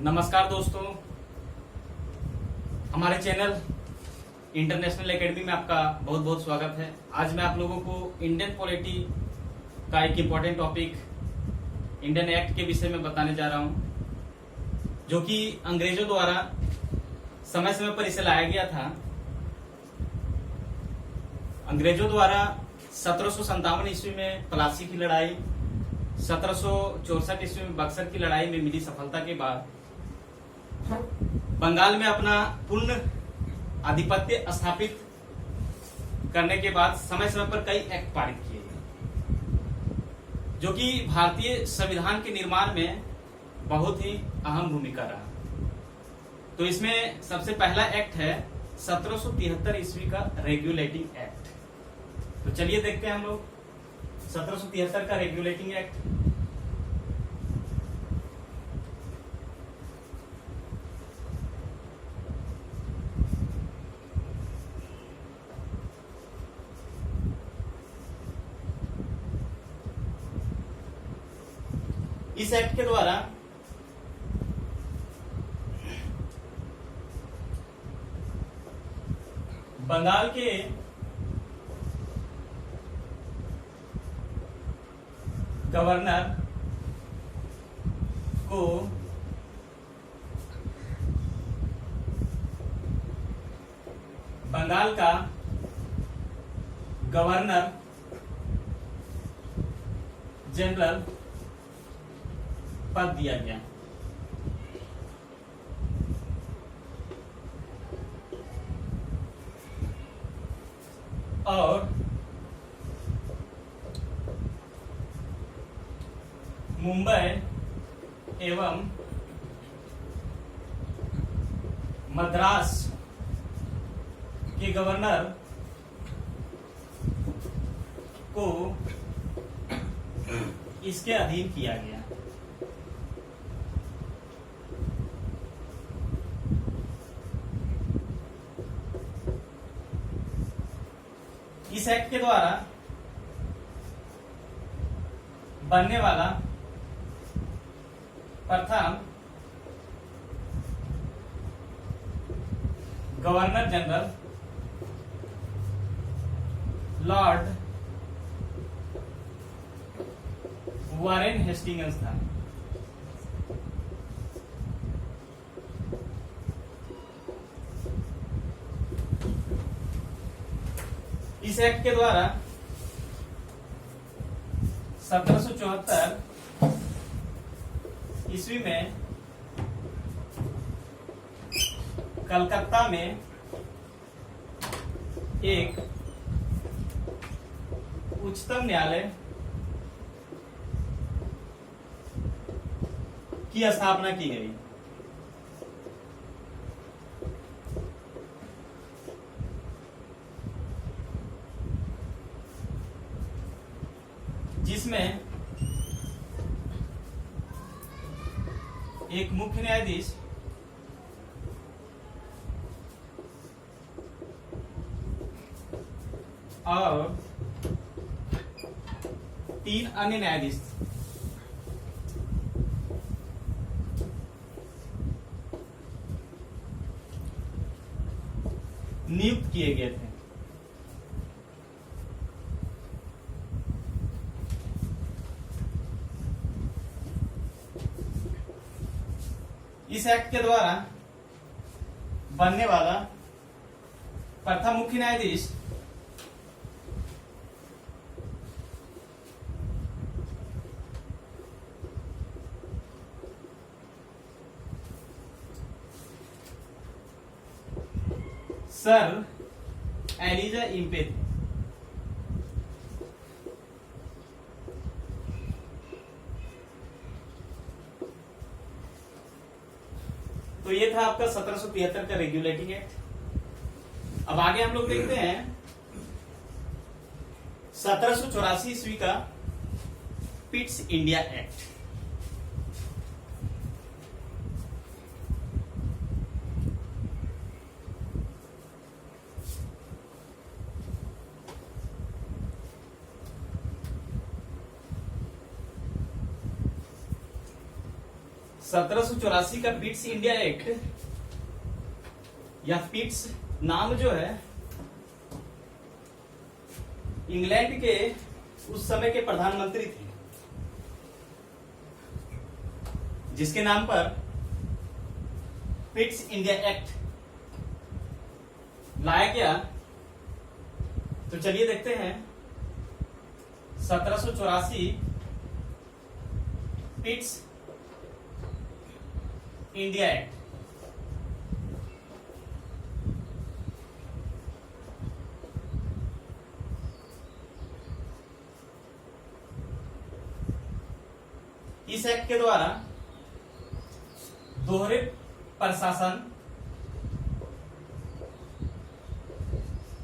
नमस्कार दोस्तों, हमारे चैनल इंटरनेशनल एकेडमी में आपका बहुत बहुत स्वागत है। आज मैं आप लोगों को इंडियन पॉलिटी का एक इम्पोर्टेंट टॉपिक इंडियन एक्ट के विषय में बताने जा रहा हूं, जो कि अंग्रेजों द्वारा समय समय पर इसे लाया गया था। अंग्रेजों द्वारा 1757 ईस्वी में प्लासी की लड़ाई, 1764 ईस्वी में बक्सर की लड़ाई में मिली सफलता के बाद बंगाल में अपना पूर्ण आधिपत्य स्थापित करने के बाद समय समय पर कई एक्ट पारित किए गए, जो कि भारतीय संविधान के निर्माण में बहुत ही अहम भूमिका रहा। तो इसमें सबसे पहला एक्ट है 1773 ईस्वी का रेगुलेटिंग एक्ट। तो चलिए देखते हैं हम लोग 1773 का रेगुलेटिंग एक्ट। इस एक्ट के द्वारा बंगाल के गवर्नर को बंगाल का गवर्नर जनरल पद दिया गया। और मुंबई एवं मद्रास के गवर्नर को इसके अधीन किया गया। इस एक्ट के द्वारा बनने वाला प्रथम governor general Lord Warren Hastings था। इस एक्ट के द्वारा 1774 ईस्वी में कलकत्ता में एक उच्चतम न्यायालय की स्थापना की गई। जिसमें एक मुख्य न्यायाधीश और 3 अन्य न्यायाधीश नियुक्त किए गए थे। इस एक्ट के द्वारा बनने वाला प्रथम मुख्य न्यायाधीश सर एलिजा इम्पे थे। तो ये था आपका 1773 का रेगुलेटिंग एक्ट। अब आगे हम लोग देखते हैं 1784 ईस्वी का पिट्स इंडिया एक्ट। 1784 का पिट्स इंडिया एक्ट, या पिट्स नाम जो है इंग्लैंड के उस समय के प्रधानमंत्री थे, जिसके नाम पर पिट्स इंडिया एक्ट लाया गया। तो चलिए देखते हैं 1784 पिट्स इंडिया एक्ट। इस एक्ट के द्वारा दोहरे प्रशासन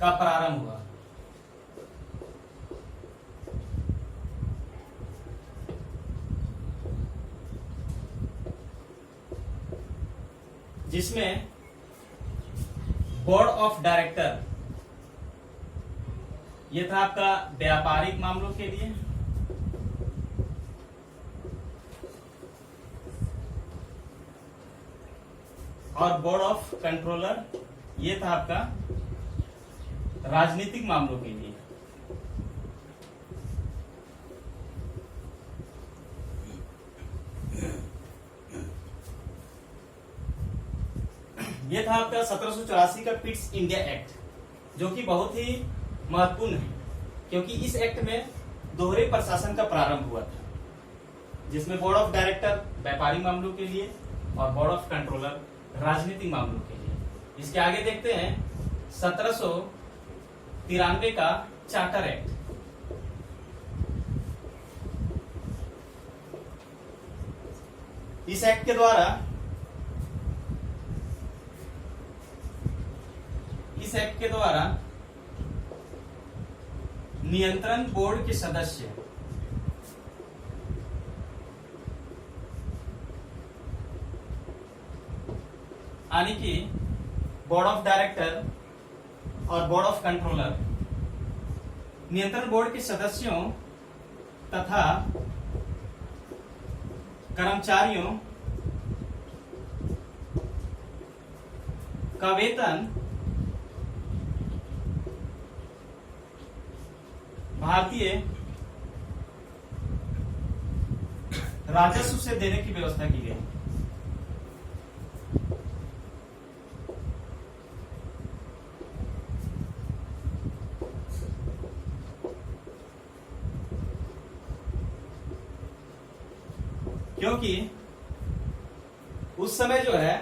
का प्रारंभ हुआ। जिसमें बोर्ड ऑफ डायरेक्टर, ये था आपका व्यापारिक मामलों के लिए, और बोर्ड ऑफ कंट्रोलर, ये था आपका राजनीतिक मामलों के लिए। ये था आपका 1784 का पिट्स इंडिया एक्ट, जो कि बहुत ही महत्वपूर्ण है, क्योंकि इस एक्ट में दोहरे प्रशासन का प्रारंभ हुआ था, जिसमें बोर्ड ऑफ डायरेक्टर व्यापारी मामलों के लिए और बोर्ड ऑफ कंट्रोलर राजनीतिक मामलों के लिए। इसके आगे देखते हैं 1793 का चार्टर एक्ट। इस एक्ट के द्वारा नियंत्रण बोर्ड के सदस्य यानी कि बोर्ड ऑफ डायरेक्टर और बोर्ड ऑफ कंट्रोलर, नियंत्रण बोर्ड के सदस्यों तथा कर्मचारियों का वेतन भारतीय राजस्व से देने की व्यवस्था की गई। क्योंकि उस समय जो है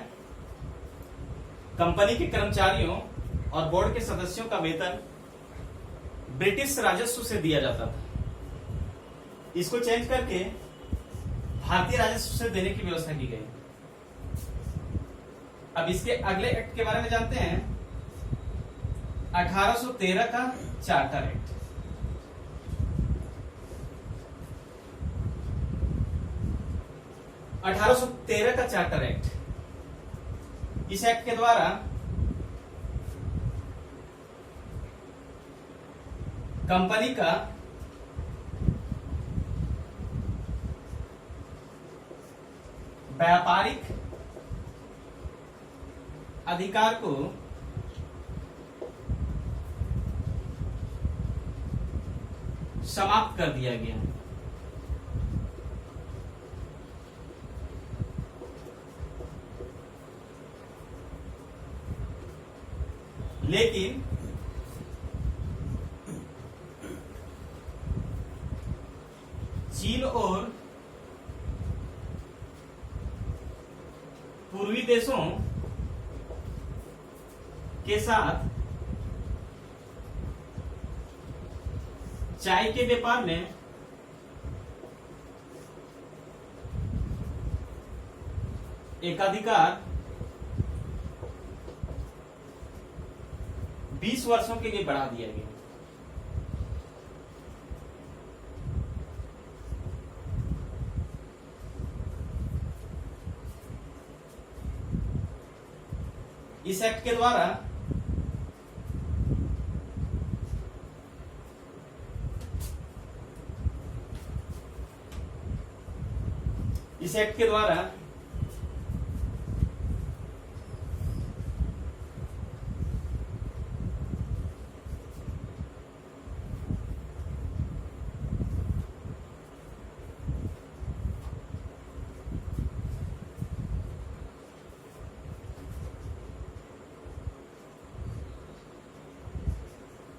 कंपनी के कर्मचारियों और बोर्ड के सदस्यों का वेतन ब्रिटिश राजस्व से दिया जाता था, इसको चेंज करके भारतीय राजस्व से देने की व्यवस्था की गई। अब इसके अगले एक्ट के बारे में जानते हैं, 1813 का चार्टर एक्ट। का चार्टर एक्ट, इस एक्ट के द्वारा कंपनी का व्यापारिक अधिकार को समाप्त कर दिया गया। लेकिन चीन और पूर्वी देशों के साथ चाय के व्यापार में एकाधिकार 20 वर्षों के लिए बढ़ा दिया गया। इस एक्ट के द्वारा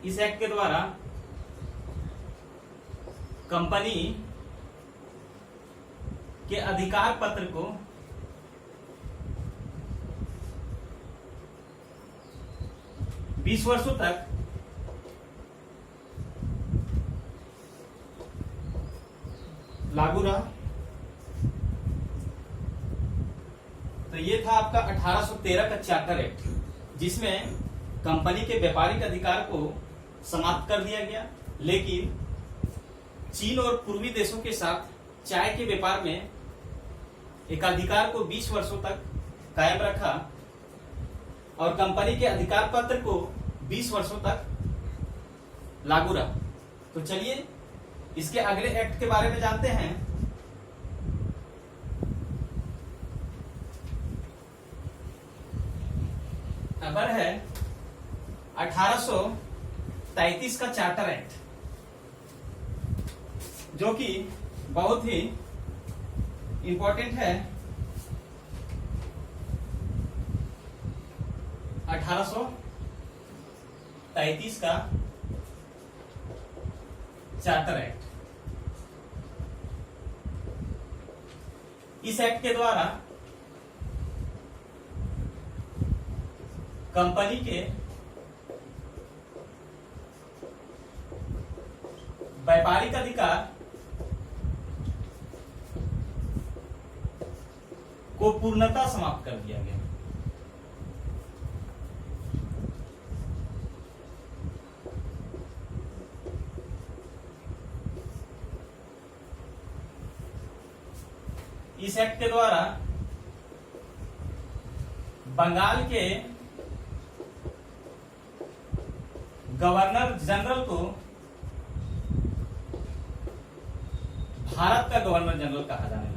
इस एक्ट के द्वारा कंपनी के अधिकार पत्र को बीस वर्षों तक लागू रहा। तो ये था आपका 1813 का चार्टर एक्ट, जिसमें कंपनी के व्यापारिक अधिकार को समाप्त कर दिया गया, लेकिन चीन और पूर्वी देशों के साथ चाय के व्यापार में एकाधिकार को 20 वर्षों तक कायम रखा और कंपनी के अधिकार पत्र को 20 वर्षों तक लागू रहा। तो चलिए इसके अगले एक्ट के बारे में जानते हैं। नंबर है 1833 का चार्टर एक्ट, जो कि बहुत ही इंपॉर्टेंट है। 1833 का चार्टर एक्ट। इस एक्ट के द्वारा कंपनी के व्यापारिक अधिकार को पूर्णतः समाप्त कर दिया गया। इस एक्ट के द्वारा बंगाल के गवर्नर जनरल को भारत का गवर्नर जनरल कहा जाने लगा।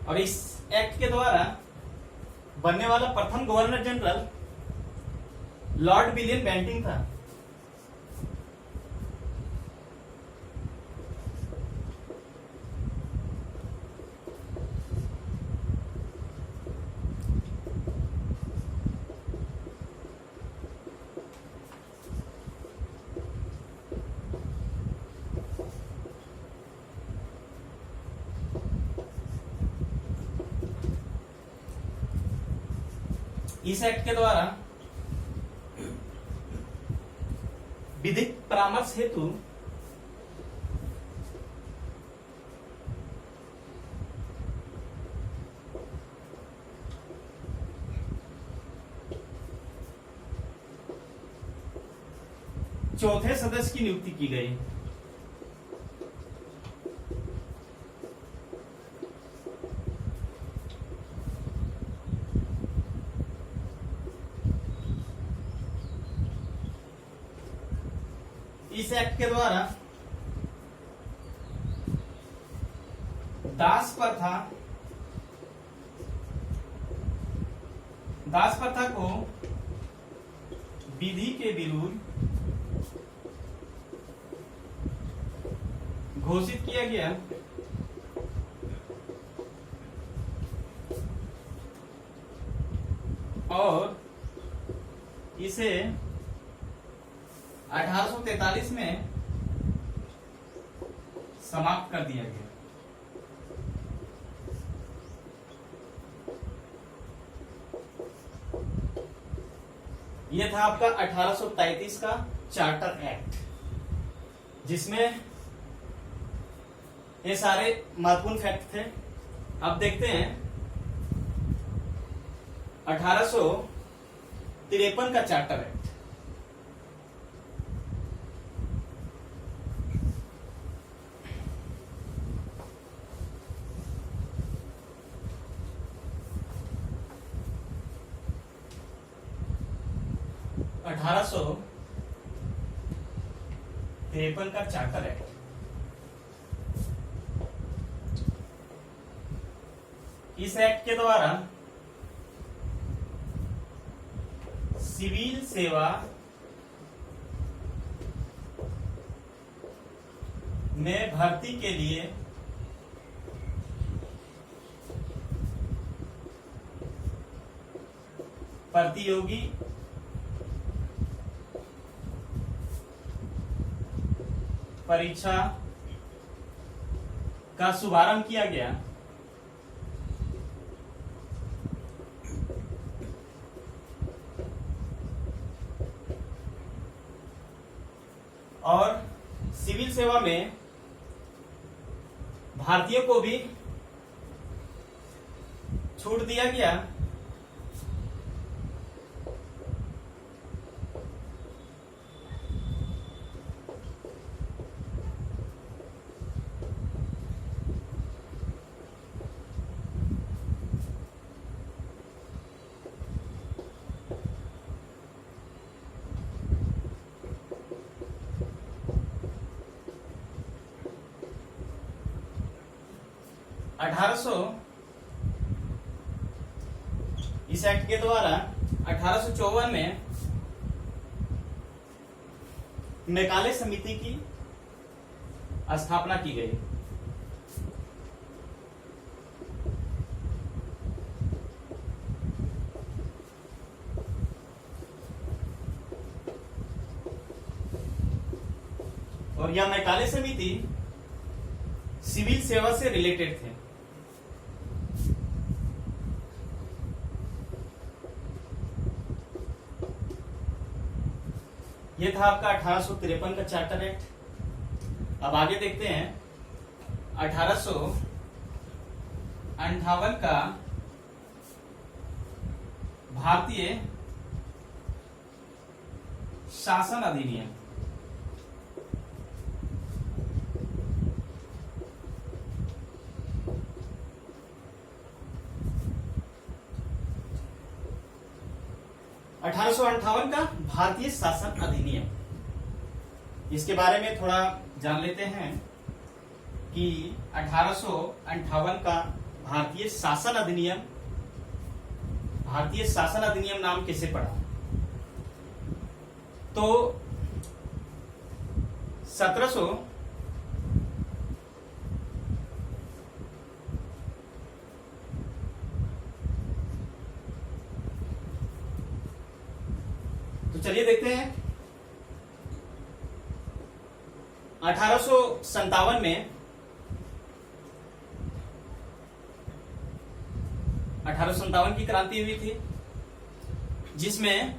और इस एक्ट के द्वारा बनने वाला प्रथम governor general lord William Bentinck था। इस एक्ट के द्वारा विधिक परामर्श हेतु चौथे सदस्य की नियुक्ति की गई। इस एक्ट के द्वारा दास प्रथा को विधि के विरुद्ध घोषित किया गया और इसे 1843 में समाप्त कर दिया गया। यह था आपका 1833 का चार्टर एक्ट, जिसमें ये सारे महत्वपूर्ण फैक्ट थे। अब देखते हैं 1853 का चार्टर एक्ट। तिरपन का चार्टर एक्ट। इस एक्ट के द्वारा सिविल सेवा में भर्ती के लिए प्रतियोगी परीक्षा का शुभारंभ किया गया। और सिविल सेवा में भारतीयों को भी छूट दिया गया। इस एक्ट के द्वारा 1854 में मैकाले समिति की स्थापना की गई। और यह मैकाले समिति सिविल सेवा से रिलेटेड थे। ये था आपका 1853 का चार्टर एक्ट। अब आगे देखते हैं 1858 का भारतीय शासन अधिनियम। का भारतीय शासन अधिनियम, इसके बारे में थोड़ा जान लेते हैं कि 1858 का भारतीय शासन अधिनियम नाम कैसे पड़ा। तो 1700 तो चलिए देखते हैं 1857 में 1857 की क्रांति हुई थी, जिसमें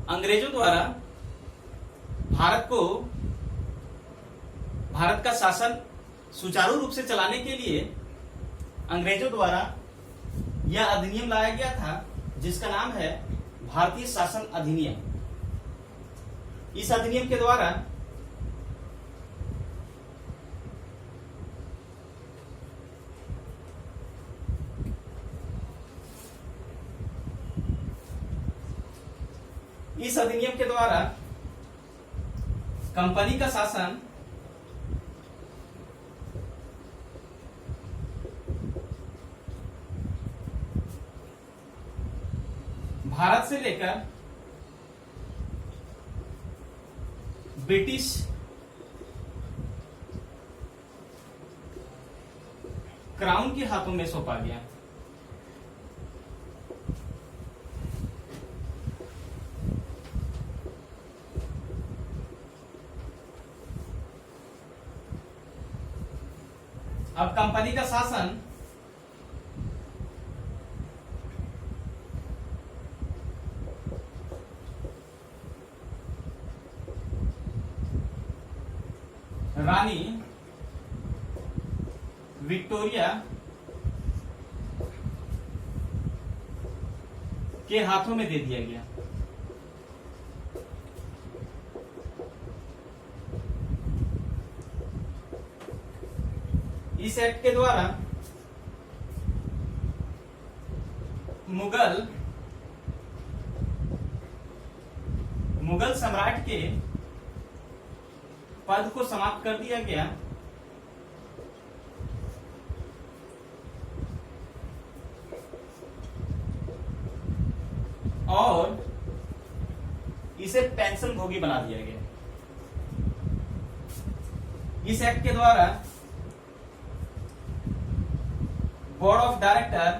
अंग्रेजों द्वारा भारत का शासन सुचारू रूप से चलाने के लिए अंग्रेजों द्वारा यह अधिनियम लाया गया था, जिसका नाम है भारतीय शासन अधिनियम। इस अधिनियम के द्वारा कंपनी का शासन भारत से लेकर ब्रिटिश क्राउन के हाथों में सौंपा गया। अब कंपनी का शासन रानी विक्टोरिया के हाथों में दे दिया गया। इस एक्ट के द्वारा मुगल सम्राट के पद को समाप्त कर दिया गया। इसे पेंशन भोगी बना दिया गया। इस एक्ट के द्वारा board of director,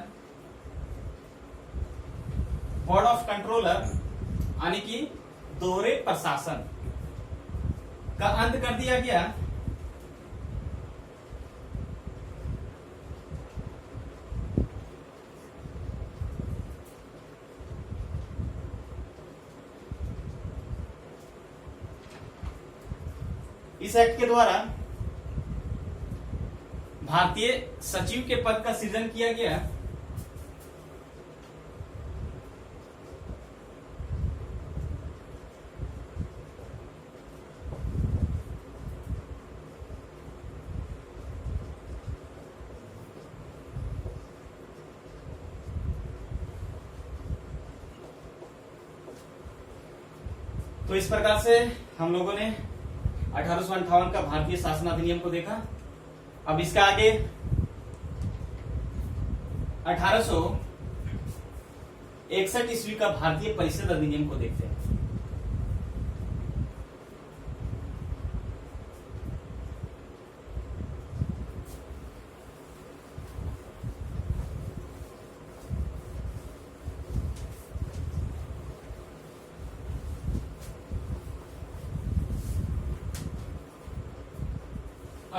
board of controller यानी कि दोहरे प्रशासन का अंत कर दिया गया। इस एक्ट के द्वारा भारतीय सचिव के पद का सृजन किया गया। तो इस प्रकार से हम लोगों ने 1858 का भारतीय शासन अधिनियम को देखा। अब इसका आगे 1861 ईस्वी का भारतीय परिषद अधिनियम को देखते हैं।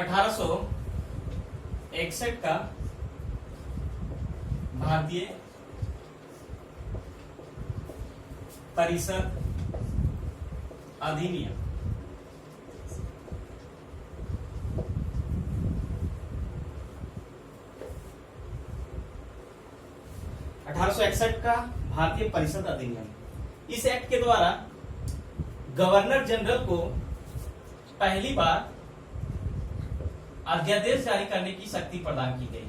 अठारह सौ 61 का भारतीय परिषद अधिनियम। का भारतीय परिषद अधिनियम। इस एक्ट के द्वारा गवर्नर जनरल को पहली बार अध्यादेश जारी करने की शक्ति प्रदान की गई।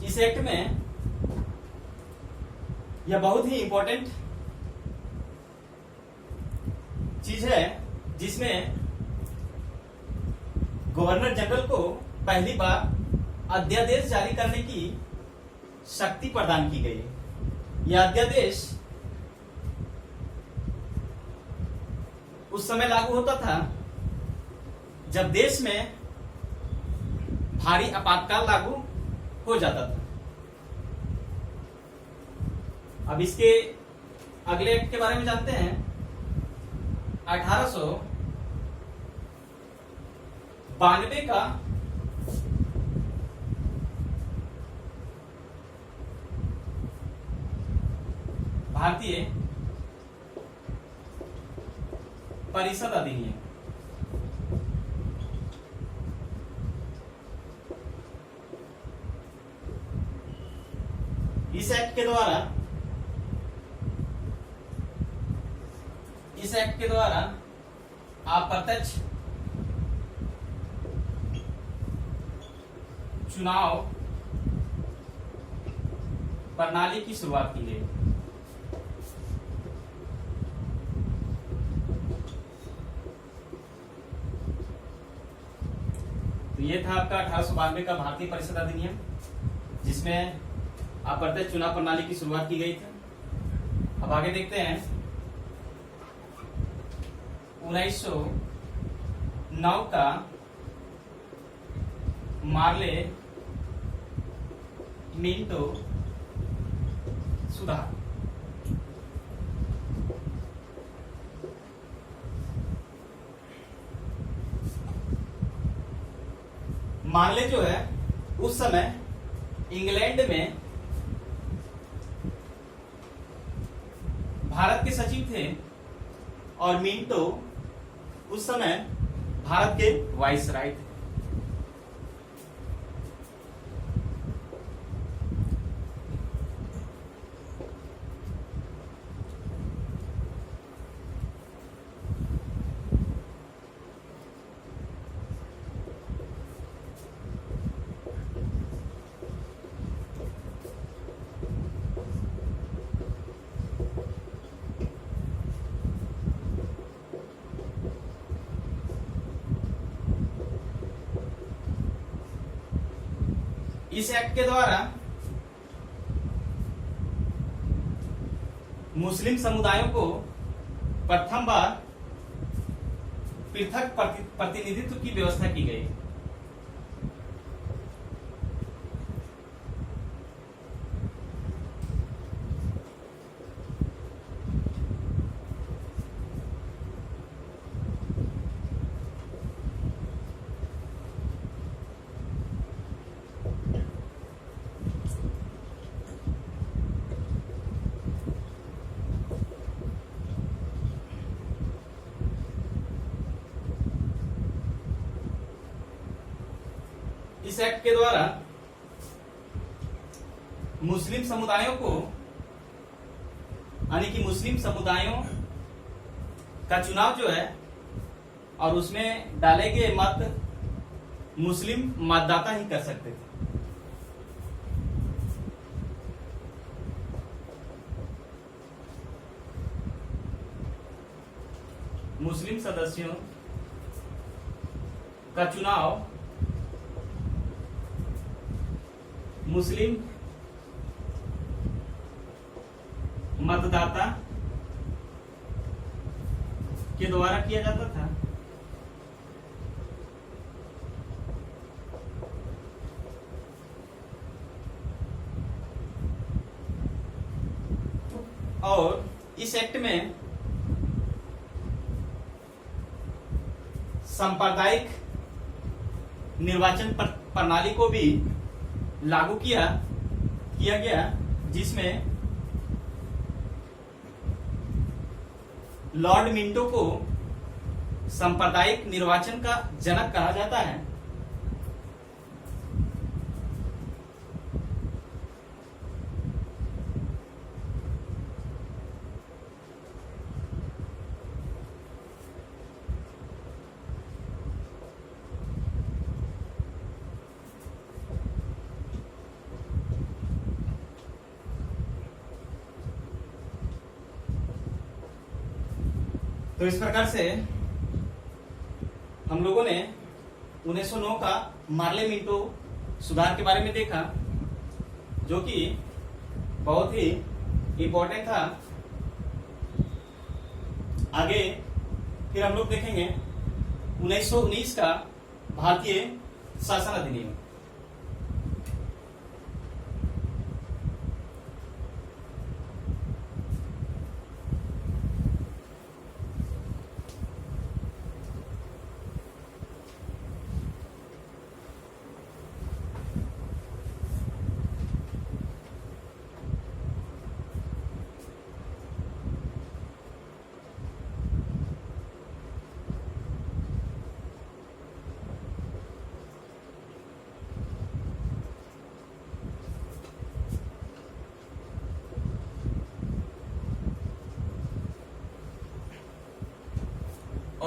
इस एक्ट में यह बहुत ही इंपॉर्टेंट चीज है जिसमें गवर्नर जनरल को पहली बार अध्यादेश जारी करने की शक्ति प्रदान की गई। यह अध्यादेश उस समय लागू होता था जब देश में भारी आपातकाल लागू हो जाता था। अब इसके अगले एक्ट के बारे में जानते हैं। 1892 का भारतीय परिषद अधिनियम। इस एक्ट के द्वारा अप्रत्यक्ष चुनाव प्रणाली की शुरुआत की गई। तो ये था आपका 1892 का भारतीय परिषद अधिनियम जिसमें अप्रत्यक्ष चुनाव प्रणाली की शुरुआत की गई थी। अब आगे देखते हैं 1909 का मार्ले मिंटो सुधार। मार्ले जो है उस समय इंग्लैंड में भारत के सचिव थे और मिंटो उस समय भारत के वाइसराय थे। इस एक्ट के द्वारा मुस्लिम समुदायों को प्रथम बार पृथक प्रतिनिधित्व की व्यवस्था की गई। इस एक्ट के द्वारा मुस्लिम समुदायों को यानी कि मुस्लिम समुदायों का चुनाव जो है और उसमें डाले गए मत मुस्लिम मतदाता ही कर सकते थे। मुस्लिम सदस्यों का चुनाव मुस्लिम मतदाता के द्वारा किया जाता था। और इस एक्ट में सांप्रदायिक निर्वाचन प्रणाली को भी लागू किया गया, जिसमें लॉर्ड मिंटो को सांप्रदायिक निर्वाचन का जनक कहा जाता है। तो इस प्रकार से हम लोगों ने 1909 का मार्ले मिंटो सुधार के बारे में देखा, जो कि बहुत ही इंपॉर्टेंट था। आगे फिर हम लोग देखेंगे 1919 का भारतीय शासन अधिनियम।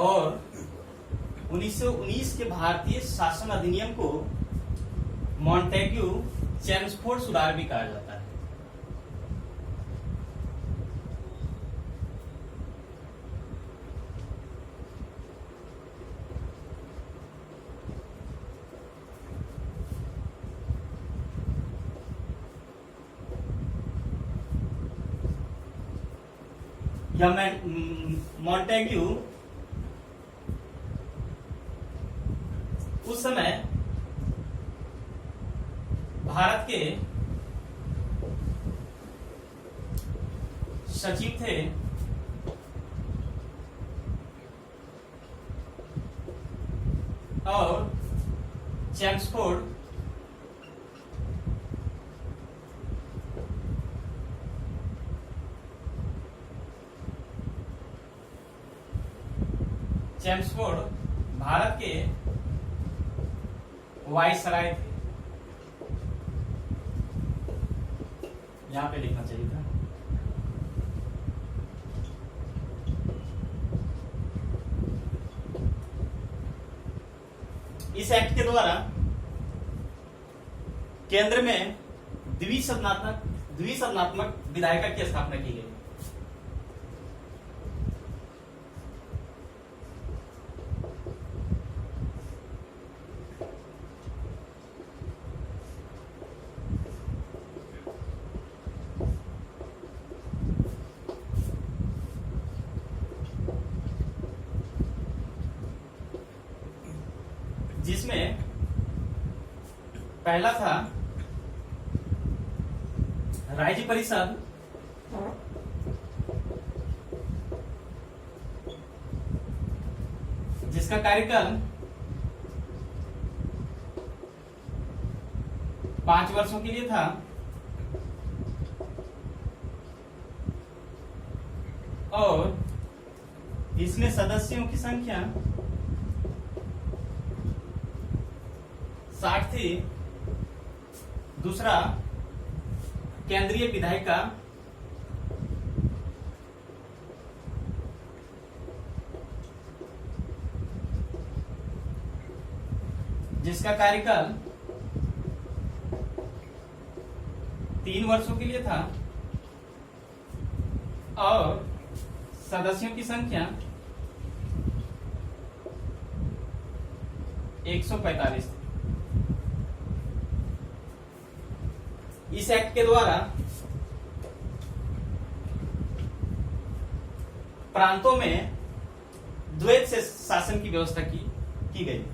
और 1919 के भारतीय शासन अधिनियम को मॉन्टेग्यू चेम्सफोर्ड सुधार भी कहा जाता है। यह मॉन्टेग्यू उस समय भारत के सचिव थे और चेम्सफोर्ड भारत के वायसराय थे। यहां पे लिखना चाहिए था। इस एक्ट के द्वारा केंद्र में द्विसदनात्मक विधायिका की स्थापना की गई। जिसमें पहला था राज्य परिषद, जिसका कार्यकाल 5 वर्षों के लिए था, और इसमें सदस्यों की संख्या 60 थी। दूसरा केंद्रीय विधायिका, जिसका कार्यकाल 3 वर्षों के लिए था, और सदस्यों की संख्या 145 थी। इस एक्ट के द्वारा प्रांतों में द्वैत से शासन की व्यवस्था की गई।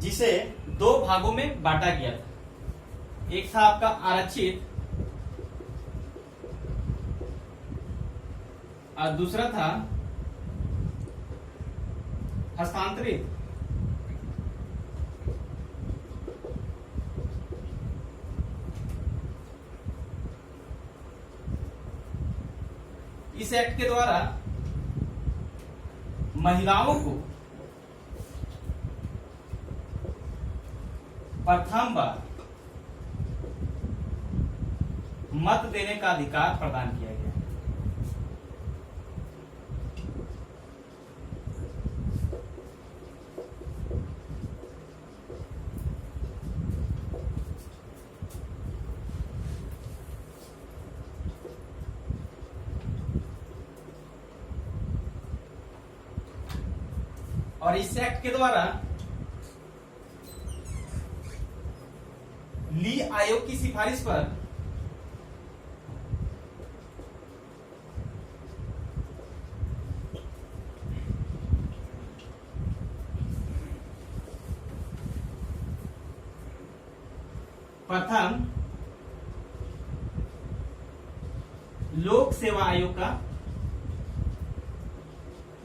जिसे 2 भागों में बांटा गया था। एक था आपका आरक्षित और दूसरा था हस्तांतरित। इस एक्ट के द्वारा महिलाओं को प्रथम बार मत देने का अधिकार प्रदान किया गया। और इस एक्ट के द्वारा ली आयोग की सिफारिश पर प्रथम लोक सेवा आयोग का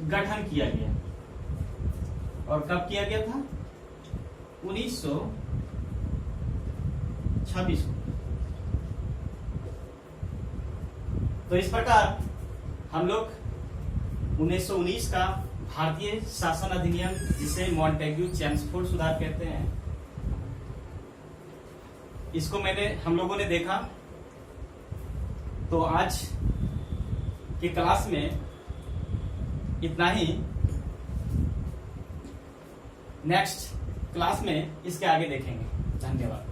गठन किया गया। और कब किया गया था? 1926 को। तो इस प्रकार हम लोग 1919 का भारतीय शासन अधिनियम, जिसे मॉन्टेग्यू चेम्सफोर्ड सुधार कहते हैं, इसको हम लोगों ने देखा। तो आज की क्लास में इतना ही। नेक्स्ट क्लास में इसके आगे देखेंगे। धन्यवाद।